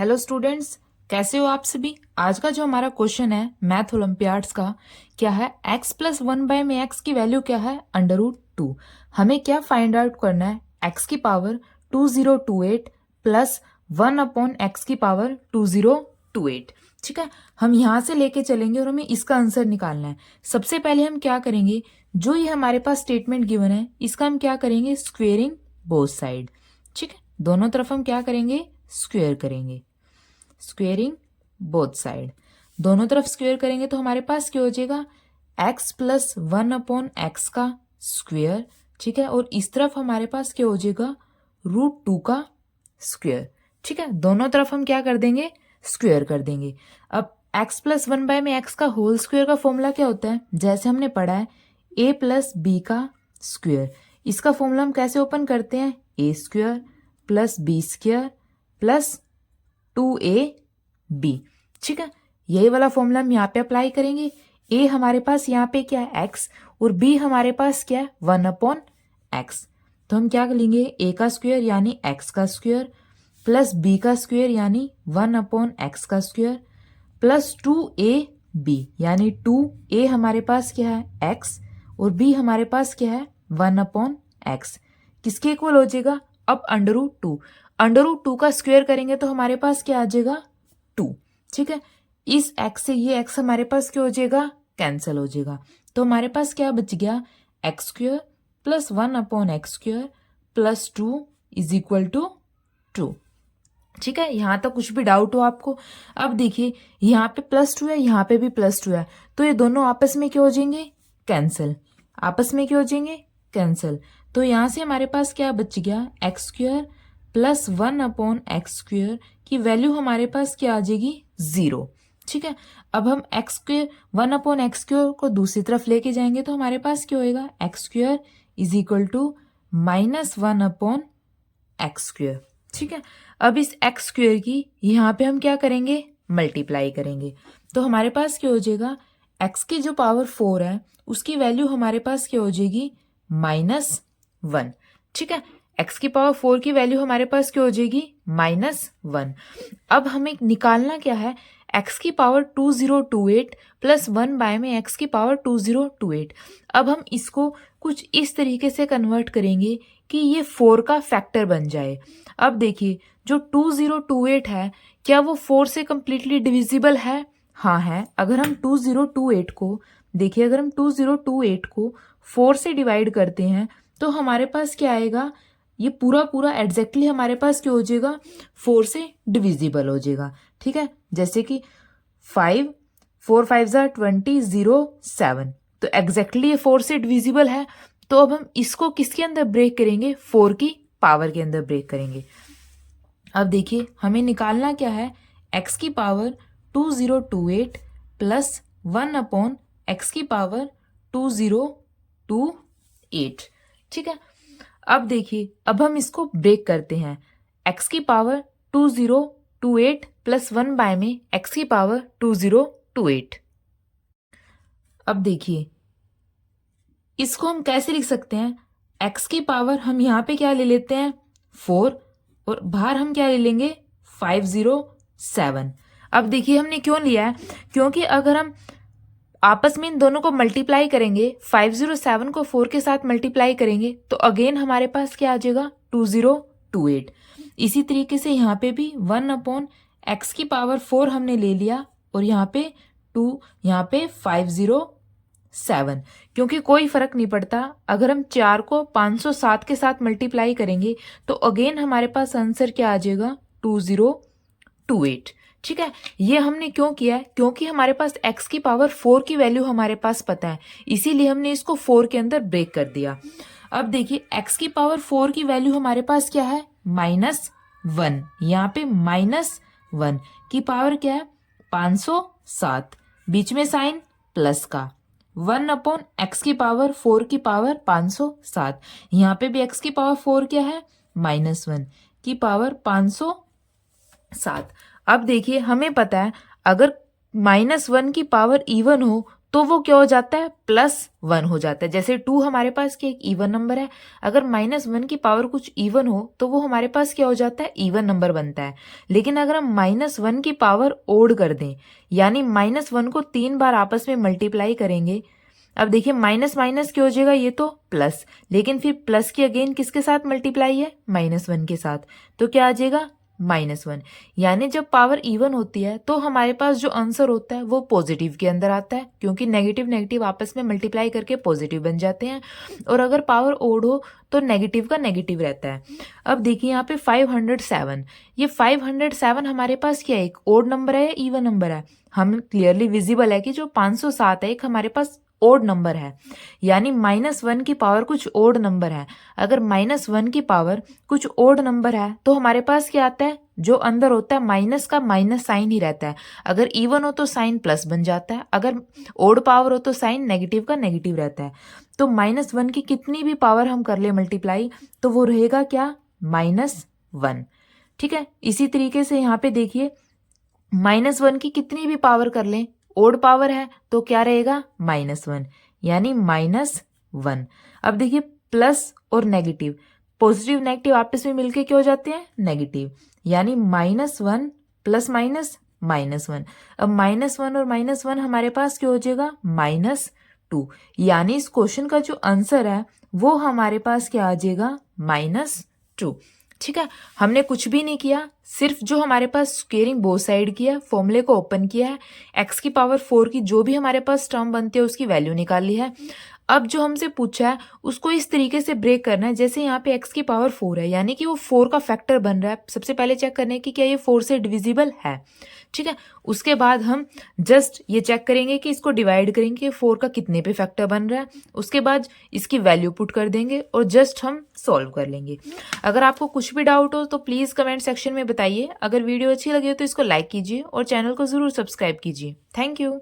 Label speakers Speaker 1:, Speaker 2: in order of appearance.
Speaker 1: Hello students, कैसे हो आप सभी। आज का जो हमारा क्वेश्चन है मैथ ओलंपियाड्स का क्या है, x प्लस 1 बाय में x की वैल्यू क्या है, √2। हमें क्या फाइंड आउट करना है, x की पावर 2028 प्लस 1/x की पावर 2028। ठीक है, हम यहाँ से लेके चलेंगे और हमें इसका आंसर निकालना है। सबसे पहले हम क्या करेंगे, जो ये हमारे पास स्टेटमेंट गिवन है इसका हम क्या करेंगे, स्क्वेयरिंग बोथ साइड। ठीक है, दोनों तरफ हम क्या करेंगे, स्क्वेयर करेंगे। स्क्वेयरिंग बोथ साइड, दोनों तरफ स्क्वेयर करेंगे तो हमारे पास क्या हो जाएगा, x प्लस 1/x का स्क्वेयर। ठीक है, और इस तरफ हमारे पास क्या हो जाएगा, √2 का स्क्वेयर। ठीक है, दोनों तरफ हम क्या कर देंगे, स्क्वेयर कर देंगे। अब x प्लस 1 बाय में x का होल स्क्वेयर का फॉर्मूला क्या होता है, जैसे हमने पढ़ा है a प्लस b का स्क्वेयर। इसका फॉर्मूला हम कैसे ओपन करते हैं, a square plus b square plus 2ab। ठीक है, यही वाला फॉर्मूला हम यहाँ पे अप्लाई करेंगे। a हमारे पास यहाँ पे क्या है, x, और b हमारे पास क्या है, 1/x। तो हम क्या लेंगे, a का स्क्वायर यानी x का स्क्वायर प्लस b का स्क्वायर यानी 1/x का स्क्वायर प्लस 2ab यानी 2a हमारे पास क्या है, x, और b हमारे पास क्या है, 1/x। किसके इक्वल हो जाएगा, अब √2, √2 का स्क्वायर करेंगे तो हमारे पास क्या आ जाएगा, 2। ठीक है, इस x से ये x हमारे पास क्या हो जाएगा, कैंसिल हो जाएगा। तो हमारे पास क्या बच गया, x square plus 1/x square plus 2 is equal to 2। ठीक है, यहाँ तक कुछ भी डाउट हो आपको। अब देखिए यहाँ पे +2 है, यहाँ पे भी +2 है, तो ये दोनों आपस में क्या हो जाएंगे, कैंसिल। आपस में क्या हो जाएंगे, कैंसिल। तो यहाँ से हमारे पास क्या बच गया, x square plus 1/x square की वैल्यू हमारे पास क्या आ जाएगी, 0। ठीक है, अब हम x स्क्वायर 1/x स्क्वायर को दूसरी तरफ लेके जाएंगे तो हमारे पास क्या होएगा, x square is equal to -1/x square. ठीक है, अब इस x स्क्वायर की यहाँ पे हम क्या करेंगे, मल्टीप्लाई करेंगे। तो हमारे पास क्या हो जाएगा, x की जो पावर 4 है उसकी वैल्यू हमारे पास क्या हो जाएगी, -1। ठीक है, x की पावर 4 की वैल्यू हमारे पास क्या हो जाएगी, -1। अब हमें निकालना क्या है, x की पावर 2028 प्लस 1 बाय में x की पावर 2028। अब हम इसको कुछ इस तरीके से कन्वर्ट करेंगे कि ये 4 का फैक्टर बन जाए। अब देखिए जो 2028 है, क्या वो 4 से कंप्लीटली डिविजिबल है, हाँ है। अगर हम 2028 को देखिए, अगर हम 2028 को 4 से डिवाइड करते हैं तो हमारे पास क्या आएगा, ये पूरा पूरा एग्जैक्टली हमारे पास क्या हो जाएगा, 4 से डिविजिबल हो जाएगा। ठीक है, जैसे कि 5 4 5 20 0 7, तो एग्जैक्टली ये 4 से डिविजिबल है। तो अब हम इसको किसके अंदर ब्रेक करेंगे, 4 की पावर के अंदर ब्रेक करेंगे। अब देखिए हमें निकालना क्या है, x की पावर 2028 प्लस 1/x की पावर 2028। ठीक है, अब देखिए अब हम इसको ब्रेक करते हैं, x की पावर 2028 प्लस 1 बाय में x की पावर 2028। अब देखिए इसको हम कैसे लिख सकते हैं, x की पावर हम यहाँ पे क्या ले लेते हैं, 4, और बाहर हम क्या ले लेंगे, 507। अब देखिए हमने क्यों लिया है, क्योंकि अगर हम आपस में इन दोनों को मल्टीप्लाई करेंगे, 507 को 4 के साथ मल्टीप्लाई करेंगे तो अगेन हमारे पास क्या आ जाएगा, 2028। इसी तरीके से यहाँ पे भी 1/x की पावर 4 हमने ले लिया, और यहाँ पे 2, यहाँ पे 507। क्योंकि कोई फर्क नहीं पड़ता, अगर हम 4 को 507 के साथ मल्टीप्लाई करेंगे तो अगेन हमारे पास आंसर क्या आ जाएगा, 2028। ठीक है, ये हमने क्यों किया है, क्योंकि हमारे पास x की पावर 4 की वैल्यू हमारे पास पता है, इसीलिए हमने इसको 4 के अंदर ब्रेक कर दिया। अब देखिए x की पावर 4 की वैल्यू हमारे पास क्या है, -1। यहाँ पे -1 की पावर क्या है, 507, बीच में साइन प्लस का, 1/x की पावर 4 की पावर 507। यहाँ पे भी x की पावर 4 क्या है, -1 की पावर 507। अब देखिए हमें पता है अगर -1 की पावर इवन हो तो वो क्या हो जाता है, +1 हो जाता है। जैसे 2 हमारे पास क्या एक इवन नंबर है, अगर -1 की पावर कुछ इवन हो तो वो हमारे पास क्या हो जाता है, इवन नंबर बनता है। लेकिन अगर हम -1 की पावर ओड कर दें, यानी -1 को 3 बार आपस में मल्टीप्लाई करेंगे, अब देखिए माइनस माइनस क्या हो जाएगा, ये तो प्लस, लेकिन फिर प्लस की अगेन किसके साथ मल्टीप्लाई है, -1 के साथ, तो क्या आ जाएगा, -1। यानी जब पावर इवन होती है तो हमारे पास जो आंसर होता है वो पॉजिटिव के अंदर आता है, क्योंकि नेगेटिव नेगेटिव आपस में मल्टीप्लाई करके पॉजिटिव बन जाते हैं। और अगर पावर ओड हो तो नेगेटिव का नेगेटिव रहता है। अब देखिए यहाँ पे 507, ये 507 हमारे पास क्या है, एक ओड नंबर है या इवन नंबर है, हम क्लियरली विजिबल है कि जो 507 है एक हमारे पास ओड नंबर है, यानी -1 की पावर कुछ ओड नंबर है। अगर -1 की पावर कुछ ओड नंबर है तो हमारे पास क्या आता है, जो अंदर होता है माइनस का माइनस साइन ही रहता है। अगर इवन हो तो साइन प्लस बन जाता है, अगर ओड पावर हो तो साइन नेगेटिव का नेगेटिव रहता है। तो -1 की कितनी भी पावर हम कर ले मल्टीप्लाई तो वो रहेगा क्या, -1। ठीक है, इसी तरीके से यहाँ पे देखिए -1 की कितनी भी पावर कर लें, ओड पावर है तो क्या रहेगा, -1, यानी -1। अब देखिए प्लस और नेगेटिव, पॉजिटिव नेगेटिव आपस में मिलके क्या हो जाते हैं, नेगेटिव, यानी -1 प्लस माइनस -1। अब -1 और -1 हमारे पास क्या हो जाएगा, -2, यानी इस क्वेश्चन का जो आंसर है वो हमारे पास क्या आ जाएगा, -2। ठीक है, हमने कुछ भी नहीं किया, सिर्फ जो हमारे पास स्क्वेयरिंग बोथ साइड की है, फॉर्मूले को ओपन किया है, x की पावर 4 की जो भी हमारे पास टर्म बनती है उसकी वैल्यू निकाल ली है। अब जो हमसे पूछा है उसको इस तरीके से ब्रेक करना है, जैसे यहाँ पे x की पावर 4 है, यानी कि वो 4 का फैक्टर बन रहा है। सबसे पहले चेक करने की क्या ये 4 से डिविजिबल है। ठीक है, उसके बाद हम जस्ट ये चेक करेंगे कि इसको डिवाइड करेंगे 4 का कितने पे फैक्टर बन रहा है, उसके बाद इसकी वैल्यू पुट कर देंगे और जस्ट हम सॉल्व कर लेंगे। अगर आपको कुछ भी डाउट हो तो प्लीज़ कमेंट सेक्शन में बताइए। अगर वीडियो अच्छी लगी हो तो इसको लाइक कीजिए और चैनल को ज़रूर सब्सक्राइब कीजिए। Thank you.